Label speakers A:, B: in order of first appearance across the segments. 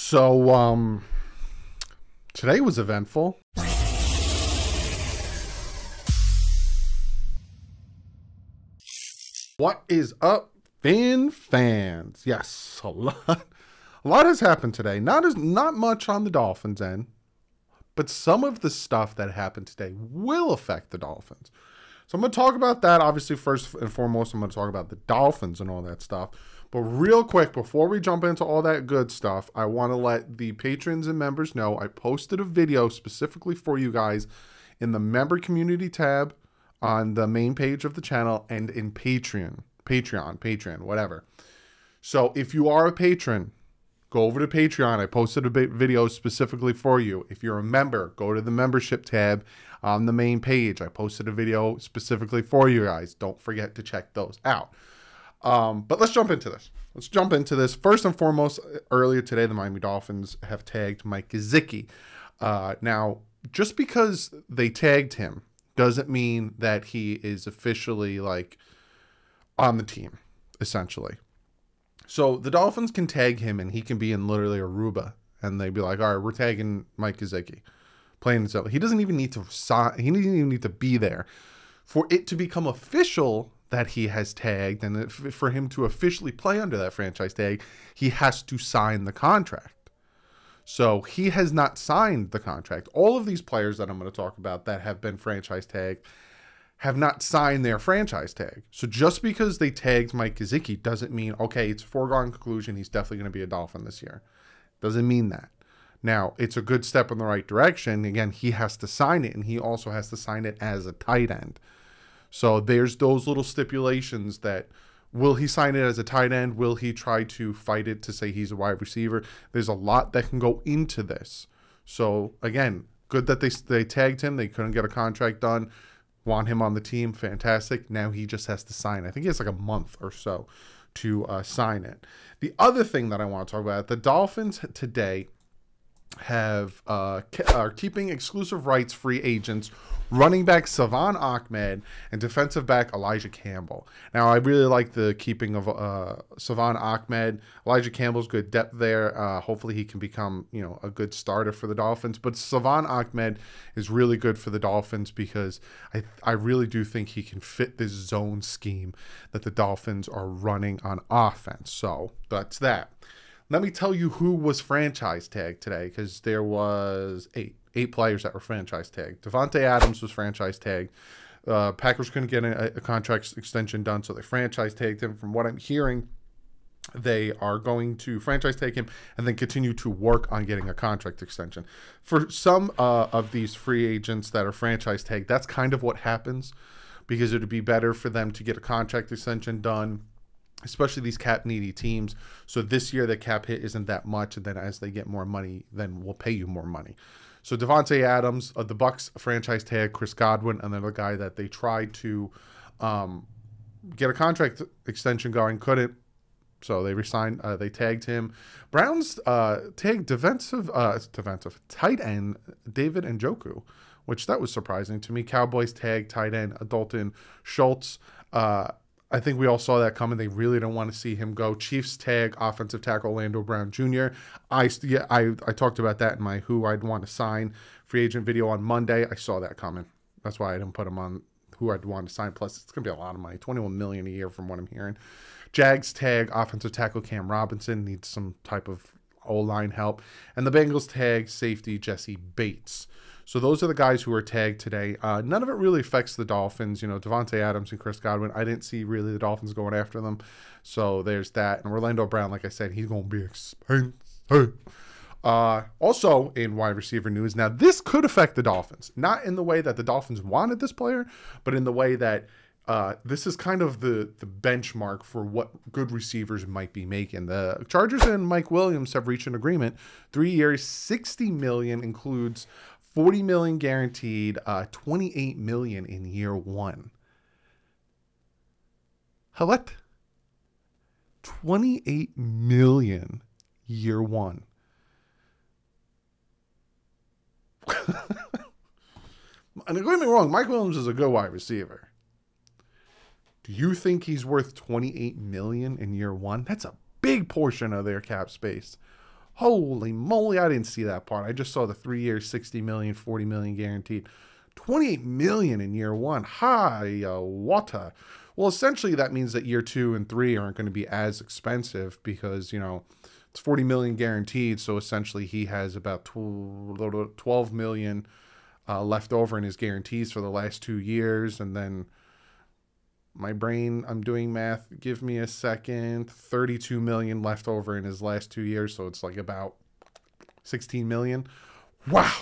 A: So, today was eventful. What is up, fans? Yes, a lot has happened today. Not much on the Dolphins end, but some of the stuff that happened today will affect the Dolphins. So I'm going to talk about that. Obviously, first and foremost, I'm going to talk about the Dolphins and all that stuff. But real quick, before we jump into all that good stuff, I want to let the patrons and members know I posted a video specifically for you guys in the member community tab on the main page of the channel and in Patreon, whatever. So if you are a patron, go over to Patreon. I posted a video specifically for you. If you're a member, go to the membership tab on the main page. I posted a video specifically for you guys. Don't forget to check those out. But let's jump into this. First and foremost, earlier today, the Miami Dolphins have tagged Mike Gesicki. Now, just because they tagged him doesn't mean that he is officially like on the team, essentially. So the Dolphins can tag him and he can be in literally Aruba and they'd be like, all right, we're tagging Mike Gesicki. Plain and simple. He doesn't even need to sign. He doesn't even need to be there for it to become official that he has tagged, and for him to officially play under that franchise tag, he has to sign the contract. So he has not signed the contract. All of these players that I'm going to talk about that have been franchise tagged have not signed their franchise tag. So just because they tagged Mike Gesicki doesn't mean, okay, it's a foregone conclusion, he's definitely going to be a Dolphin this year. Doesn't mean that. Now, it's a good step in the right direction. Again, he has to sign it, and he also has to sign it as a tight end. So there's those little stipulations that, will he sign it as a tight end? Will he try to fight it to say he's a wide receiver? There's a lot that can go into this. So again, good that they tagged him. They couldn't get a contract done. Want him on the team. Fantastic. Now he just has to sign. I think he has like a month or so to sign it. The other thing that I want to talk about, the Dolphins today are keeping exclusive rights free agents running back Salvon Ahmed and defensive back Elijah Campbell. Now, I really like the keeping of Salvon Ahmed. Elijah Campbell's good depth there. Hopefully he can become, a good starter for the Dolphins. But Salvon Ahmed is really good for the Dolphins because I really do think he can fit this zone scheme that the Dolphins are running on offense. So that's that. Let me tell you who was franchise tagged today, because there was eight players that were franchise tagged. Davante Adams was franchise tagged. Packers couldn't get a contract extension done, so they franchise tagged him. From what I'm hearing, they are going to franchise tag him and then continue to work on getting a contract extension. For some of these free agents that are franchise tagged, that's kind of what happens, because it would be better for them to get a contract extension done, especially these cap needy teams. So this year the cap hit isn't that much, and then as they get more money, then we'll pay you more money. So Davante Adams, the Bucs franchise tag Chris Godwin, another guy that they tried to get a contract extension going, couldn't. So they resigned. They tagged him. Browns tagged defensive tight end David Njoku, which that was surprising to me. Cowboys tagged tight end Dalton Schultz. I think we all saw that coming. They really don't want to see him go. Chiefs tag offensive tackle Orlando Brown Jr. I talked about that in my who I'd want to sign free agent video on Monday. I saw that coming. That's why I didn't put him on who I'd want to sign. Plus, it's going to be a lot of money, $21 million a year from what I'm hearing. Jags tag offensive tackle Cam Robinson, needs some type of O-line help. And the Bengals tag safety Jesse Bates. So those are the guys who are tagged today. None of it really affects the Dolphins. Davante Adams and Chris Godwin, I didn't see really the Dolphins going after them. So there's that. And Orlando Brown, like I said, he's going to be expensive. Also in wide receiver news, now this could affect the Dolphins. Not in the way that the Dolphins wanted this player, but in the way that this is kind of the benchmark for what good receivers might be making. The Chargers and Mike Williams have reached an agreement. 3 years, $60 million, includes $40 million guaranteed, $28 million in year one. What? $28 million year one. And don't get me wrong, Mike Williams is a good wide receiver. Do you think he's worth $28 million in year one? That's a big portion of their cap space. Holy moly, I didn't see that part. I just saw the 3 years, 60 million, 40 million guaranteed. 28 million in year one. Hi, water. Well, essentially that means that year 2 and 3 aren't going to be as expensive because, you know, it's 40 million guaranteed. So essentially he has about 12 million left over in his guarantees for the last 2 years. And then my brain, I'm doing math. Give me a second. 32 million left over in his last 2 years. So it's like about 16 million. Wow.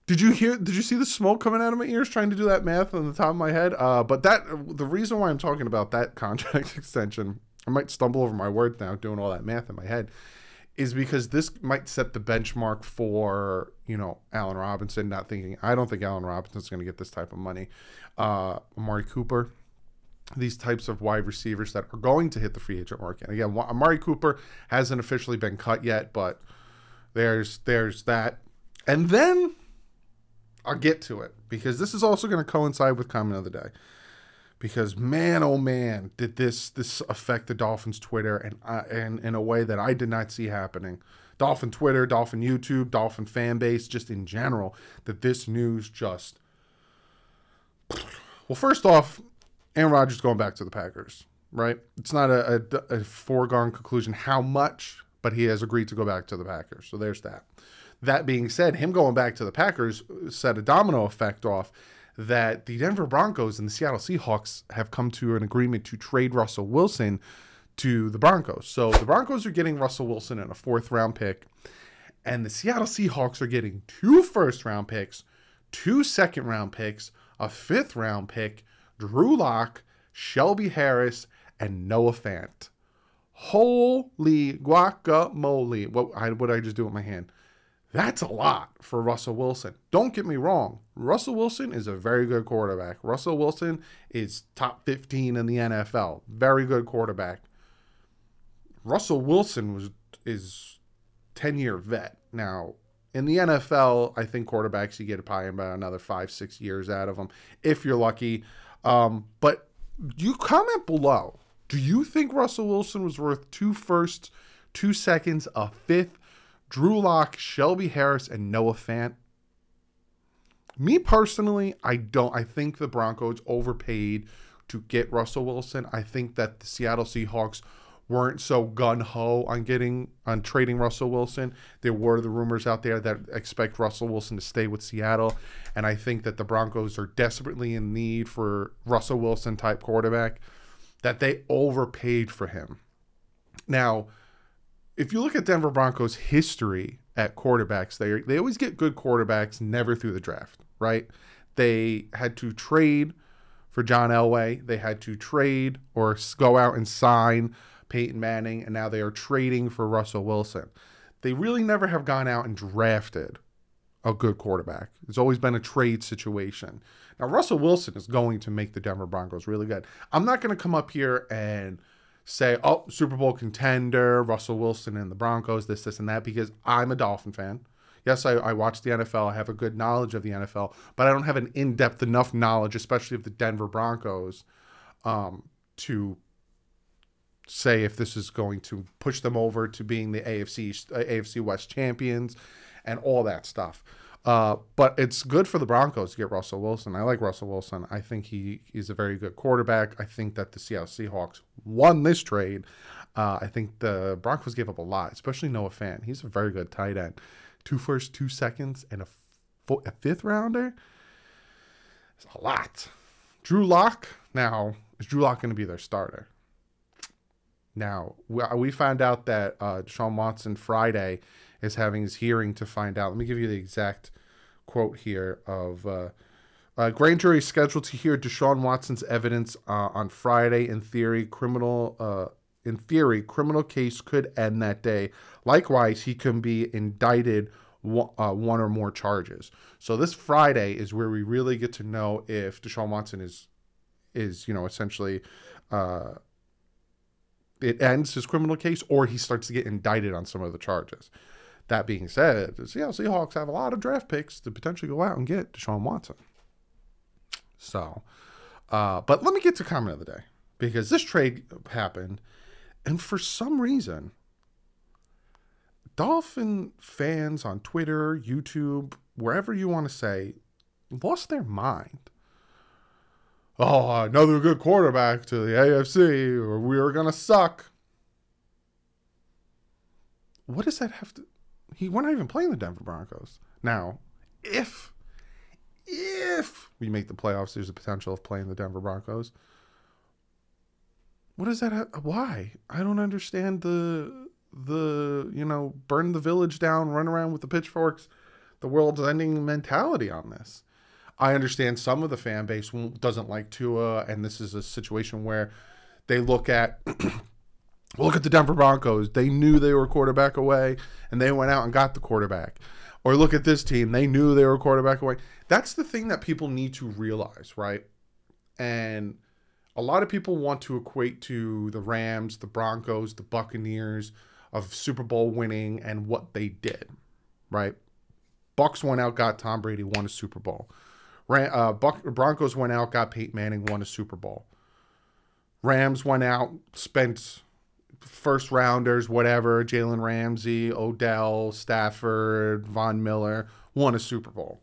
A: Did you see the smoke coming out of my ears trying to do that math on the top of my head? But the reason why I'm talking about that contract extension, I might stumble over my words now doing all that math in my head, is because this might set the benchmark for, you know, Allen Robinson. I don't think Allen Robinson's going to get this type of money. Amari Cooper, these types of wide receivers that are going to hit the free agent market. Again, Amari Cooper hasn't officially been cut yet, but there's that. And then I'll get to it because this is also going to coincide with comment of the day. Because man, oh man, did this affect the Dolphins Twitter and in a way that I did not see happening. Dolphin Twitter, Dolphin YouTube, Dolphin fan base, just in general, that this news just... Well, first off, Aaron Rodgers going back to the Packers, right? It's not a foregone conclusion how much, but he has agreed to go back to the Packers. So there's that. That being said, him going back to the Packers set a domino effect off that the Denver Broncos and the Seattle Seahawks have come to an agreement to trade Russell Wilson to the Broncos. So the Broncos are getting Russell Wilson in a 4th-round pick, and the Seattle Seahawks are getting 2 first-round picks, 2 second-round picks, a 5th-round pick, Drew Lock, Shelby Harris, and Noah Fant. Holy guacamole. What did I just do with my hand? That's a lot for Russell Wilson. Don't get me wrong. Russell Wilson is a very good quarterback. Russell Wilson is top 15 in the NFL. Very good quarterback. Russell Wilson is 10-year vet. Now, in the NFL, I think quarterbacks, you get probably about another 5-6 years out of them, if you're lucky. But you comment below. Do you think Russell Wilson was worth 2 firsts, 2 seconds, a 5th, Drew Lock, Shelby Harris, and Noah Fant? Me personally, I don't. I think the Broncos overpaid to get Russell Wilson. I think that the Seattle Seahawks weren't so gung-ho on trading Russell Wilson. There were the rumors out there that expect Russell Wilson to stay with Seattle, and I think that the Broncos are desperately in need for Russell Wilson type quarterback, that they overpaid for him. Now, if you look at Denver Broncos history at quarterbacks, they always get good quarterbacks, never through the draft, right? They had to trade for John Elway. They had to trade or go out and sign Peyton Manning, and now they are trading for Russell Wilson. They really never have gone out and drafted a good quarterback. It's always been a trade situation. Now, Russell Wilson is going to make the Denver Broncos really good. I'm not going to come up here and say, oh, Super Bowl contender, Russell Wilson and the Broncos, this, and that, because I'm a Dolphin fan. Yes, I watch the NFL. I have a good knowledge of the NFL, but I don't have an in-depth enough knowledge, especially of the Denver Broncos, to say if this is going to push them over to being the AFC West champions and all that stuff. But it's good for the Broncos to get Russell Wilson. I like Russell Wilson. I think he's a very good quarterback. I think that the Seattle Seahawks won this trade. I think the Broncos gave up a lot, especially Noah Fant. He's a very good tight end. 2 firsts, 2 seconds, and a 5th rounder. It's a lot. Drew Lock. Now, is Drew Lock going to be their starter? Now, we found out that Deshaun Watson Friday is having his hearing to find out. Let me give you the exact quote here of grand jury scheduled to hear Deshaun Watson's evidence on Friday. In theory, criminal case could end that day. Likewise, he can be indicted one or more charges. So this Friday is where we really get to know if Deshaun Watson is essentially it ends his criminal case, or he starts to get indicted on some of the charges. That being said, the Seahawks have a lot of draft picks to potentially go out and get Deshaun Watson. So, but let me get to comment of the day, because this trade happened, and for some reason, Dolphin fans on Twitter, YouTube, wherever you want to say, lost their mind. Oh, another good quarterback to the AFC, or we are going to suck. What does that have to... We're not even playing the Denver Broncos. Now, if we make the playoffs, there's a potential of playing the Denver Broncos. What does that have... Why? I don't understand the burn the village down, run around with the pitchforks, the world's ending mentality on this. I understand some of the fan base doesn't like Tua, and this is a situation where they look at the Denver Broncos. They knew they were a quarterback away, and they went out and got the quarterback. Or look at this team. They knew they were a quarterback away. That's the thing that people need to realize, right? And a lot of people want to equate to the Rams, the Broncos, the Buccaneers of Super Bowl winning and what they did, right? Bucs went out, got Tom Brady, won a Super Bowl. Broncos went out, got Peyton Manning, won a Super Bowl. Rams went out, spent first rounders, whatever, Jalen Ramsey, Odell, Stafford, Von Miller, won a Super Bowl.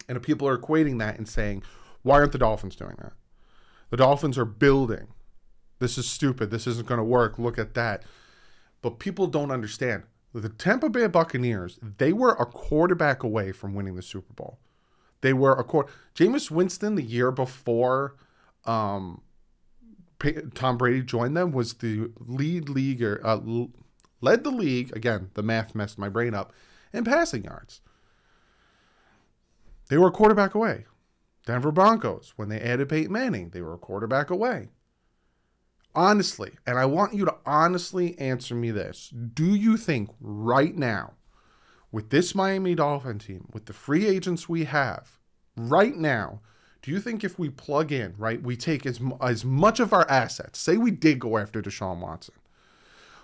A: And people are equating that and saying, why aren't the Dolphins doing that? The Dolphins are building. This is stupid. This isn't going to work. Look at that. But people don't understand. The Tampa Bay Buccaneers, they were a quarterback away from winning the Super Bowl. They were Jameis Winston, the year before Tom Brady joined them, was the led the league, again, the math messed my brain up, in passing yards. They were a quarterback away. Denver Broncos, when they added Peyton Manning, they were a quarterback away. Honestly, and I want you to honestly answer me this. Do you think right now, with this Miami Dolphin team, with the free agents we have, right now, do you think if we plug in, right, we take as much of our assets, say we did go after Deshaun Watson,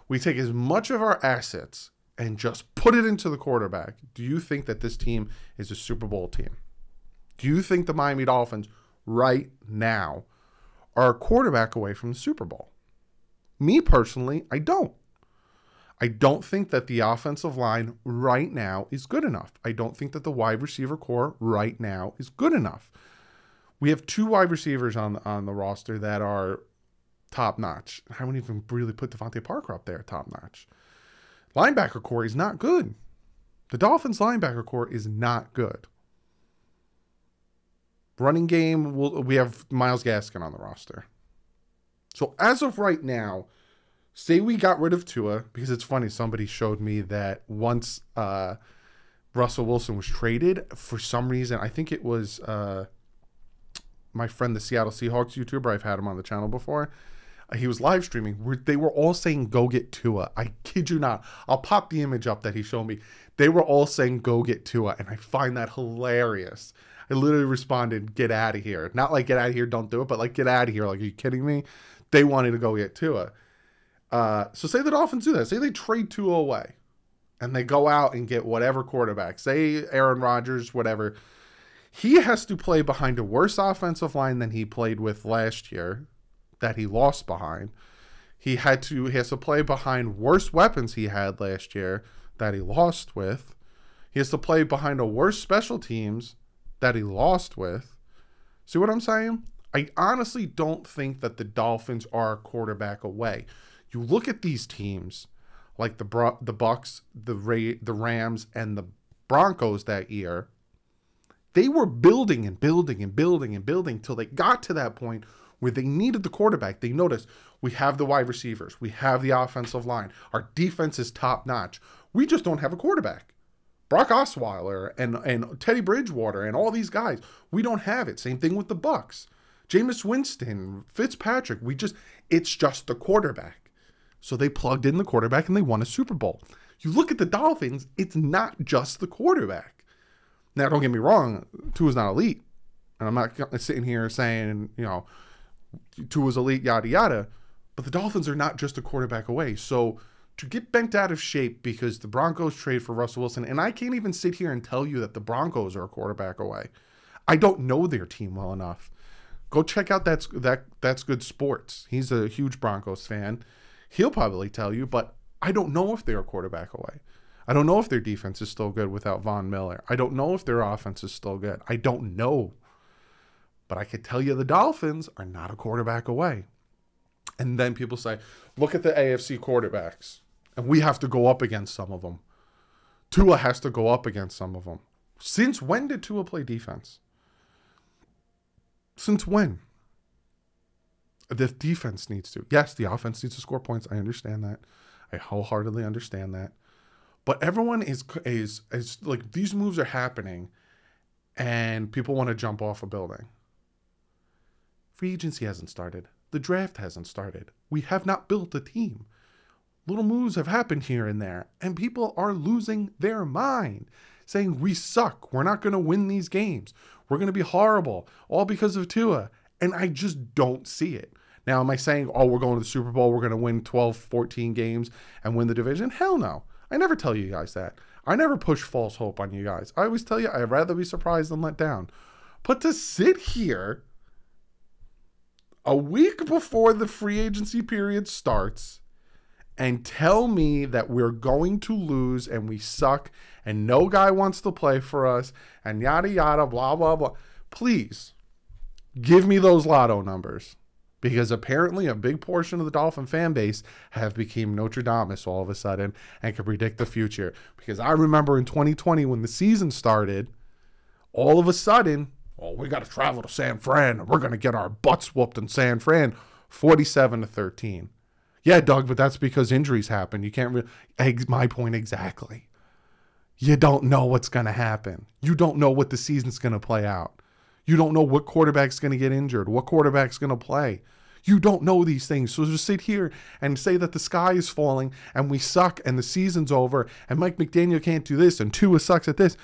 A: we take as much of our assets and just put it into the quarterback, do you think that this team is a Super Bowl team? Do you think the Miami Dolphins right now are a quarterback away from the Super Bowl? Me personally, I don't. I don't think that the offensive line right now is good enough. I don't think that the wide receiver core right now is good enough. We have 2 wide receivers on the roster that are top-notch. I wouldn't even really put Devontae Parker up there top-notch. Linebacker core is not good. The Dolphins linebacker core is not good. Running game, we have Myles Gaskin on the roster. So as of right now, say we got rid of Tua, because it's funny, somebody showed me that once Russell Wilson was traded, for some reason, I think it was my friend, the Seattle Seahawks YouTuber, I've had him on the channel before, he was live streaming, they were all saying, go get Tua. I kid you not. I'll pop the image up that he showed me. They were all saying, go get Tua, and I find that hilarious. I literally responded, get out of here. Not like get out of here, don't do it, but like get out of here. Like, are you kidding me? They wanted to go get Tua. So say the Dolphins do that. Say they trade Tua away and they go out and get whatever quarterback. Say Aaron Rodgers, whatever. He has to play behind a worse offensive line than he played with last year that he lost behind. He has to play behind worse weapons he had last year that he lost with. He has to play behind a worse special teams that he lost with. See what I'm saying? I honestly don't think that the Dolphins are a quarterback away. You look at these teams like the Bucs, the Rams, and the Broncos that year. They were building and building and building and building till they got to that point where they needed the quarterback. They noticed we have the wide receivers. We have the offensive line. Our defense is top notch. We just don't have a quarterback. Brock Osweiler and Teddy Bridgewater and all these guys, we don't have it. Same thing with the Bucs. Jameis Winston, Fitzpatrick, it's just the quarterback. So they plugged in the quarterback and they won a Super Bowl. You look at the Dolphins, it's not just the quarterback. Now, don't get me wrong, Tua's not elite. And I'm not sitting here saying, Tua's elite, yada, yada. But the Dolphins are not just a quarterback away. So to get bent out of shape because the Broncos trade for Russell Wilson, and I can't even sit here and tell you that the Broncos are a quarterback away. I don't know their team well enough. Go check out That's Good Sports. He's a huge Broncos fan. He'll probably tell you, but I don't know if they're a quarterback away. I don't know if their defense is still good without Von Miller. I don't know if their offense is still good. I don't know. But I could tell you the Dolphins are not a quarterback away. And then people say, look at the AFC quarterbacks. And we have to go up against some of them. Tua has to go up against some of them. Since when did Tua play defense? Since when? The defense needs to. Yes, the offense needs to score points. I understand that. I wholeheartedly understand that. But everyone is like, these moves are happening and people want to jump off a building. Free agency hasn't started. The draft hasn't started. We have not built a team. Little moves have happened here and there, and people are losing their mind, saying we suck. We're not going to win these games. We're going to be horrible, all because of Tua. And I just don't see it. Now, am I saying, oh, we're going to the Super Bowl, we're going to win 12, 14 games and win the division? Hell no. I never tell you guys that. I never push false hope on you guys. I always tell you I'd rather be surprised than let down. But to sit here a week before the free agency period starts and tell me that we're going to lose and we suck and no guy wants to play for us and yada, yada, blah, blah, blah. Please give me those lotto numbers, because apparently a big portion of the Dolphin fan base have become Notre Dame all of a sudden and can predict the future. Because I remember in 2020 when the season started, all of a sudden, oh, we got to travel to San Fran. We're going to get our butts whooped in San Fran, 47-13. Yeah, Doug, but that's because injuries happen. You can't really... My point exactly. You don't know what's going to happen. You don't know what the season's going to play out. You don't know what quarterback's going to get injured, what quarterback's going to play. You don't know these things. So just sit here and say that the sky is falling and we suck and the season's over and Mike McDaniel can't do this and Tua sucks at this.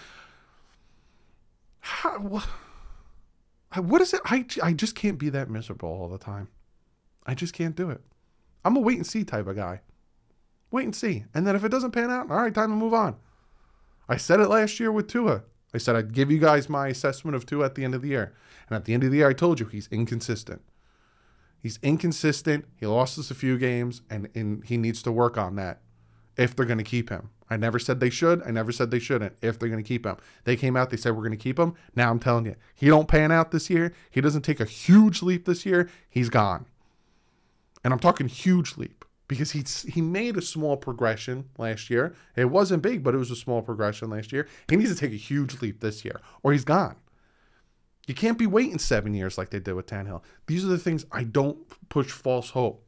A: What is it? I just can't be that miserable all the time. I just can't do it. I'm a wait and see type of guy. Wait and see. And then if it doesn't pan out, all right, time to move on. I said it last year with Tua. I said I'd give you guys my assessment of Tua at the end of the year. And at the end of the year, I told you he's inconsistent. He's inconsistent. He lost us a few games, and he needs to work on that if they're going to keep him. I never said they should. I never said they shouldn't if they're going to keep him. They came out, they said we're going to keep him. Now I'm telling you, he don't pan out this year. He doesn't take a huge leap this year. He's gone. And I'm talking huge leap. Because he made a small progression last year. It wasn't big, but it was a small progression last year. He needs to take a huge leap this year, or he's gone. You can't be waiting 7 years like they did with Tannehill. These are the things I don't push false hope.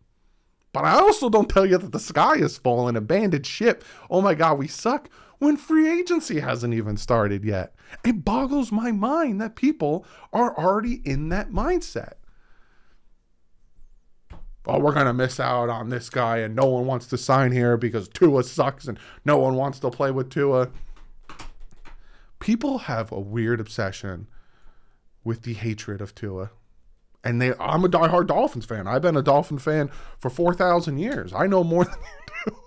A: But I also don't tell you that the sky is falling, abandoned ship. Oh my God, we suck. When free agency hasn't even started yet. It boggles my mind that people are already in that mindset. Oh, we're going to miss out on this guy and no one wants to sign here because Tua sucks and no one wants to play with Tua. People have a weird obsession with the hatred of Tua. And I'm a diehard Dolphins fan. I've been a Dolphin fan for 4,000 years. I know more than you do.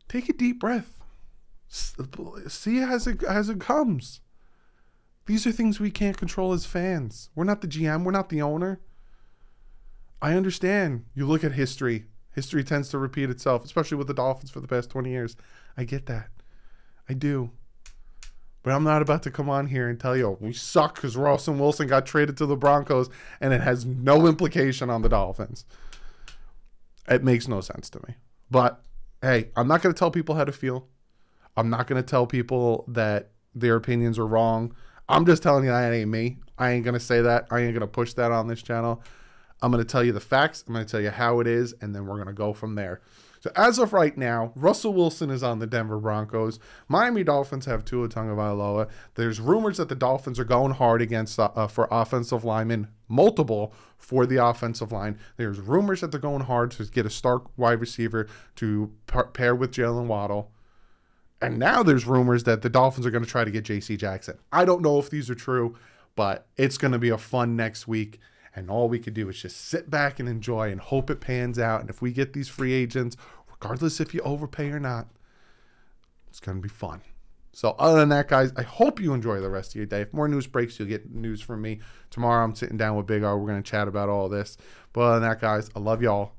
A: Take a deep breath. See it as it comes. These are things we can't control as fans. We're not the GM. We're not the owner. I understand. You look at history. History tends to repeat itself, especially with the Dolphins for the past 20 years. I get that. I do. But I'm not about to come on here and tell you, oh, we suck because Russell Wilson got traded to the Broncos and it has no implication on the Dolphins. It makes no sense to me. But, hey, I'm not going to tell people how to feel. I'm not going to tell people that their opinions are wrong. I'm just telling you that ain't me. I ain't going to say that. I ain't going to push that on this channel. I'm going to tell you the facts. I'm going to tell you how it is, and then we're going to go from there. So as of right now, Russell Wilson is on the Denver Broncos. Miami Dolphins have Tua Tagovailoa. There's rumors that the Dolphins are going hard against for offensive linemen, multiple for the offensive line. There's rumors that they're going hard to get a star wide receiver to pair with Jalen Waddle. And now there's rumors that the Dolphins are going to try to get J.C. Jackson. I don't know if these are true, but it's going to be a fun next week. And all we could do is just sit back and enjoy and hope it pans out. And if we get these free agents, regardless if you overpay or not, it's going to be fun. So other than that, guys, I hope you enjoy the rest of your day. If more news breaks, you'll get news from me. Tomorrow I'm sitting down with Big R. We're going to chat about all this. But other than that, guys, I love y'all.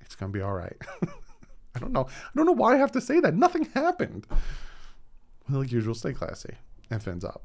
A: It's going to be all right. I don't know why I have to say that. Nothing happened. Well, like usual, stay classy and fins up.